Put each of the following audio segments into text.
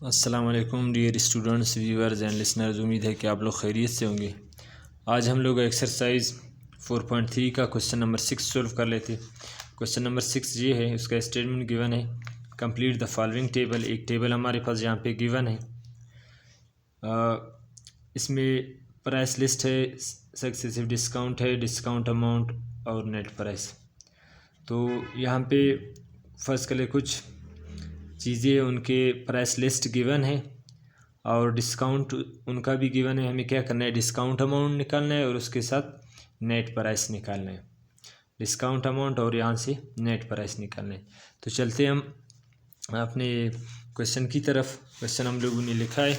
अस्सलाम वालेकुम dear students, viewers and listeners. उम्मीद है कि आप लोग खैरियत से होंगे। आज हम लोग एक्सरसाइज 4.3 का क्वेश्चन नंबर 6 सोल्व कर लेते। क्वेश्चन नंबर 6 ये है, उसका स्टेटमेंट गिवन है। Complete the following table. एक टेबल हमारे पास यहाँ पे गिवन है। इसमें प्राइस लिस्ट है, सक्सेसिव डिस्काउंट है, डिस्काउंट अमाउंट और नेट प्राइस। तो यहाँ पे फर्स्ट के लिए कुछ चीज़ें, उनके प्राइस लिस्ट गिवन है और डिस्काउंट उनका भी गिवन है। हमें क्या करना है, डिस्काउंट अमाउंट निकालना है और उसके साथ नेट प्राइस निकालना है। डिस्काउंट अमाउंट और यहाँ से नेट प्राइस निकालना है। तो चलते हम अपने क्वेश्चन की तरफ। क्वेश्चन हम लोगों ने लिखा है,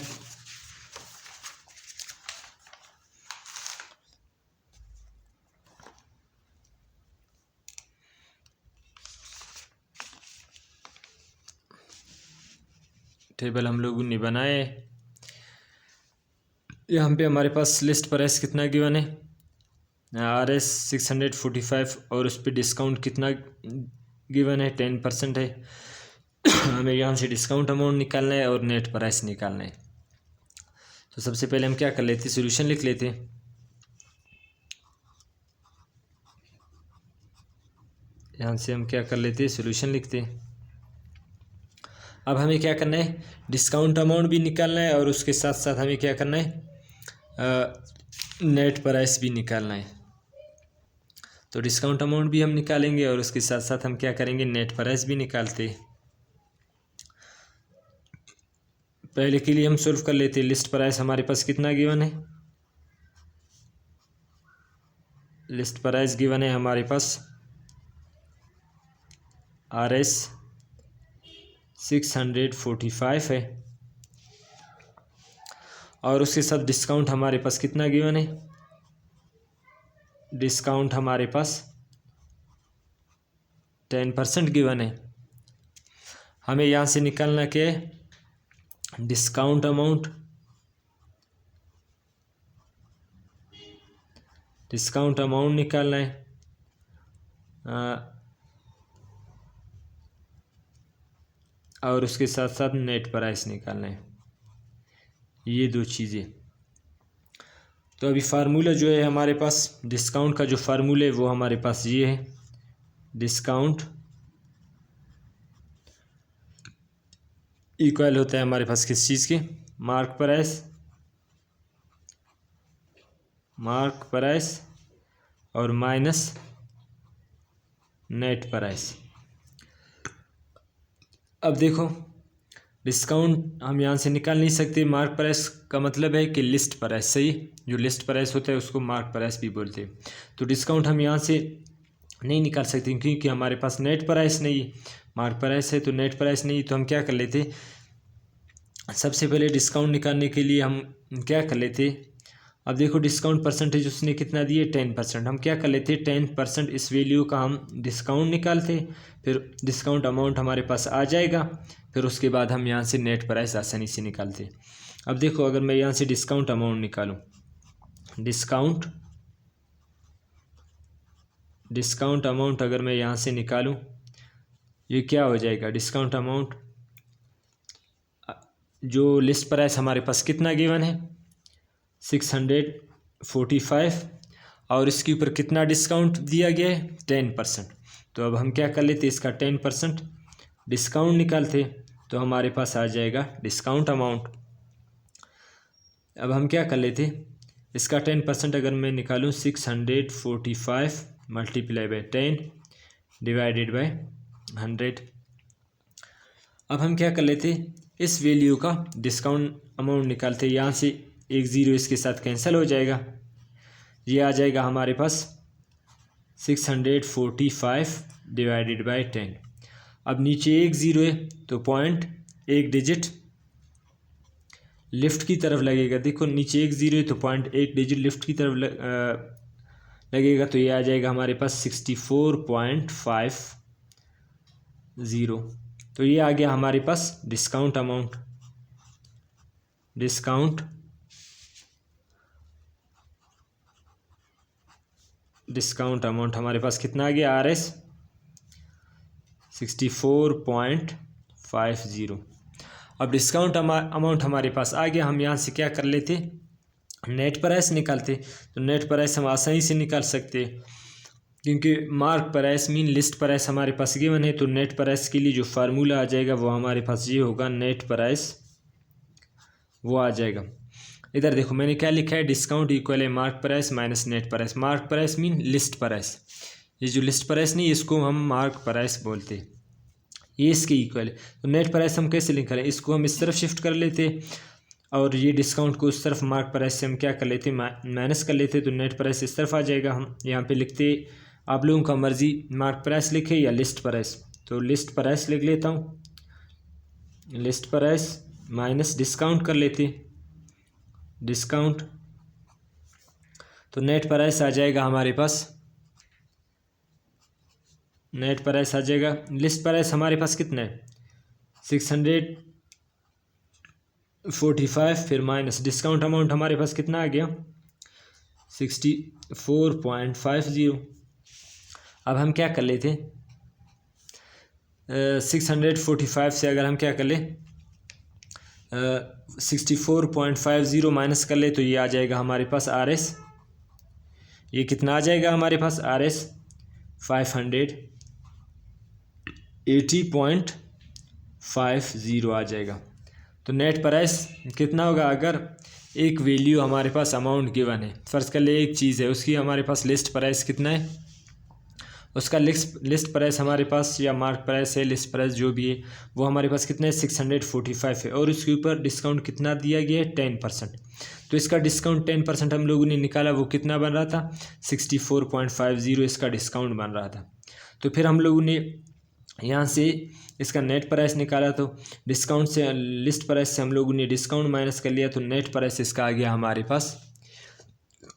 टेबल हम लोगों ने बनाया है। यहाँ पे हमारे पास लिस्ट प्राइस कितना गिवन है, RS 645 और उस पर डिस्काउंट कितना गिवन है, 10% है। हमें यहाँ से डिस्काउंट अमाउंट निकालना है और नेट प्राइस निकालना है। तो सबसे पहले हम क्या कर लेते, सॉल्यूशन लिख लेते। यहाँ से हम क्या कर लेते, सॉल्यूशन लिखते। अब हमें क्या करना है, डिस्काउंट अमाउंट भी निकालना है और उसके साथ साथ हमें क्या करना है, नेट प्राइस भी निकालना है। तो डिस्काउंट अमाउंट भी हम निकालेंगे और उसके साथ साथ हम क्या करेंगे, नेट प्राइस भी निकालते। पहले के लिए हम सॉल्व कर लेते। लिस्ट प्राइस हमारे पास कितना गिवन है, लिस्ट प्राइस गिवन है हमारे पास RS 645 है और उसके साथ डिस्काउंट हमारे पास कितना गिवन है, डिस्काउंट हमारे पास 10% गिवन है। हमें यहाँ से निकालना क्या है, डिस्काउंट अमाउंट, डिस्काउंट अमाउंट निकालना है और उसके साथ साथ नेट प्राइस निकालना है। ये दो चीज़ें। तो अभी फार्मूला जो है हमारे पास, डिस्काउंट का जो फार्मूला है वो हमारे पास ये है। डिस्काउंट इक्वल होता है हमारे पास किस चीज़ के, मार्क प्राइस और माइनस नेट प्राइस। अब देखो, डिस्काउंट हम यहाँ से निकाल नहीं सकते। मार्क प्राइस का मतलब है कि लिस्ट प्राइस, सही। जो लिस्ट प्राइस होता है उसको मार्क प्राइस भी बोलते हैं। तो डिस्काउंट हम यहाँ से नहीं निकाल सकते क्योंकि हमारे पास नेट प्राइस नहीं है। मार्क प्राइस है तो नेट प्राइस नहीं। तो हम क्या कर लेते, सबसे पहले डिस्काउंट निकालने के लिए हम क्या कर लेते, अब देखो डिस्काउंट परसेंटेज उसने कितना दिए, 10%। हम क्या कर लेते, 10% इस वैल्यू का हम डिस्काउंट निकालते, फिर डिस्काउंट अमाउंट हमारे पास आ जाएगा, फिर उसके बाद हम यहाँ से नेट प्राइस आसानी से निकालते। अब देखो, अगर मैं यहाँ से डिस्काउंट अमाउंट निकालूँ, डिस्काउंट अमाउंट अगर मैं यहाँ से निकालूँ, ये क्या हो जाएगा, डिस्काउंट अमाउंट जो लिस्ट प्राइस हमारे पास कितना गिवन है, 645 और इसके ऊपर कितना डिस्काउंट दिया गया है, 10%। तो अब हम क्या कर लेते, इसका 10% डिस्काउंट निकालते, तो हमारे पास आ जाएगा डिस्काउंट अमाउंट। अब हम क्या कर लेते, इसका 10% अगर मैं निकालूँ, 645 मल्टीप्लाई बाय 10 डिवाइडेड बाय 100। अब हम क्या कर लेते, इस वैल्यू का डिस्काउंट अमाउंट निकालते। यहाँ से एक ज़ीरो इसके साथ कैंसिल हो जाएगा, ये आ जाएगा हमारे पास 645 डिवाइडेड बाय 10। अब नीचे एक ज़ीरो है तो पॉइंट एक डिजिट लिफ्ट की तरफ लगेगा। देखो नीचे एक ज़ीरो है तो पॉइंट एक डिजिट लिफ्ट की तरफ लगेगा, तो ये आ जाएगा हमारे पास 64.50। तो ये आ गया हमारे पास डिस्काउंट अमाउंट। डिस्काउंट अमाउंट हमारे पास कितना आ गया, RS 64.50। अब डिस्काउंट अमाउंट हमारे पास आ गया। हम यहाँ से क्या कर लेते, नेट प्राइस निकालते। तो नेट प्राइस हम आसानी से निकाल सकते क्योंकि mark price mean list price हमारे पास गिवन है। तो नेट प्राइस के लिए जो फार्मूला आ जाएगा वो हमारे पास ये होगा, नेट प्राइस वो आ जाएगा। इधर देखो मैंने क्या लिखा है, डिस्काउंट इक्वल है mark price minus net price. Mark price mean list price, ये जो लिस्ट प्राइस नहीं इसको हम मार्क प्राइस बोलते, ये इसके इक्वल है। तो नेट प्राइस हम कैसे लिख रहे हैं, इसको हम इस तरफ शिफ्ट कर लेते और ये डिस्काउंट को उस तरफ मार्क प्राइस से हम क्या कर लेते, माइनस कर लेते। तो नेट प्राइस इस तरफ आ जाएगा। हम यहाँ पे लिखते, आप लोगों का मर्जी मार्क प्राइस लिखे या लिस्ट प्राइस। तो लिस्ट प्राइस लिख लेता हूँ, लिस्ट प्राइस माइनस डिस्काउंट कर लेते, डिस्काउंट। तो नेट प्राइस आ जाएगा हमारे पास, नेट प्राइस आ जाएगा। लिस्ट प्राइस हमारे पास कितना है 645, फिर माइनस डिस्काउंट अमाउंट हमारे पास कितना आ गया 64.50। अब हम क्या कर लेते, 645 से अगर हम क्या कर ले 64.50 माइनस कर ले तो ये आ जाएगा हमारे पास RS। ये कितना आ जाएगा हमारे पास RS 580.50 आ जाएगा। तो नेट प्राइस कितना होगा, अगर एक वैल्यू हमारे पास अमाउंट गिवन है, फर्ज कर ले एक चीज़ है, उसकी हमारे पास लिस्ट प्राइस कितना है, उसका लिस्ट प्राइस हमारे पास या मार्क प्राइस है, लिस्ट प्राइस जो भी है वो हमारे पास कितना है 645 है, और उसके ऊपर डिस्काउंट कितना दिया गया है 10%। तो इसका डिस्काउंट 10% हम लोगों ने निकाला, वो कितना बन रहा था 64.50 इसका डिस्काउंट बन रहा था। तो फिर हम लोगों ने यहाँ से इसका नेट प्राइस निकाला, तो डिस्काउंट से लिस्ट प्राइस से हम लोगों ने डिस्काउंट माइनस कर लिया, तो नेट प्राइस इसका आ गया हमारे पास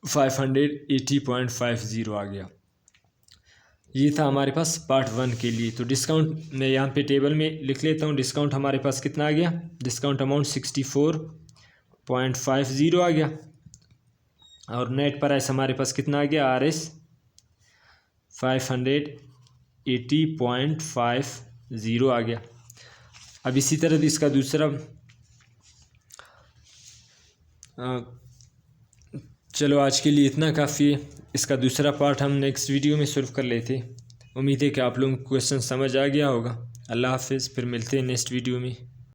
580.50 आ गया। ये था हमारे पास पार्ट 1 के लिए। तो डिस्काउंट मैं यहाँ पे टेबल में लिख लेता हूँ, डिस्काउंट हमारे पास कितना आ गया, डिस्काउंट अमाउंट 64.50 आ गया, और नेट प्राइस हमारे पास कितना आ गया RS 580.50 आ गया। अब इसी तरह इसका दूसरा चलो आज के लिए इतना काफ़ी है। इसका दूसरा पार्ट हम नेक्स्ट वीडियो में सॉल्व कर लेते। उम्मीद है कि आप लोगों को क्वेश्चन समझ आ गया होगा। अल्लाह हाफिज़, फिर मिलते हैं नेक्स्ट वीडियो में।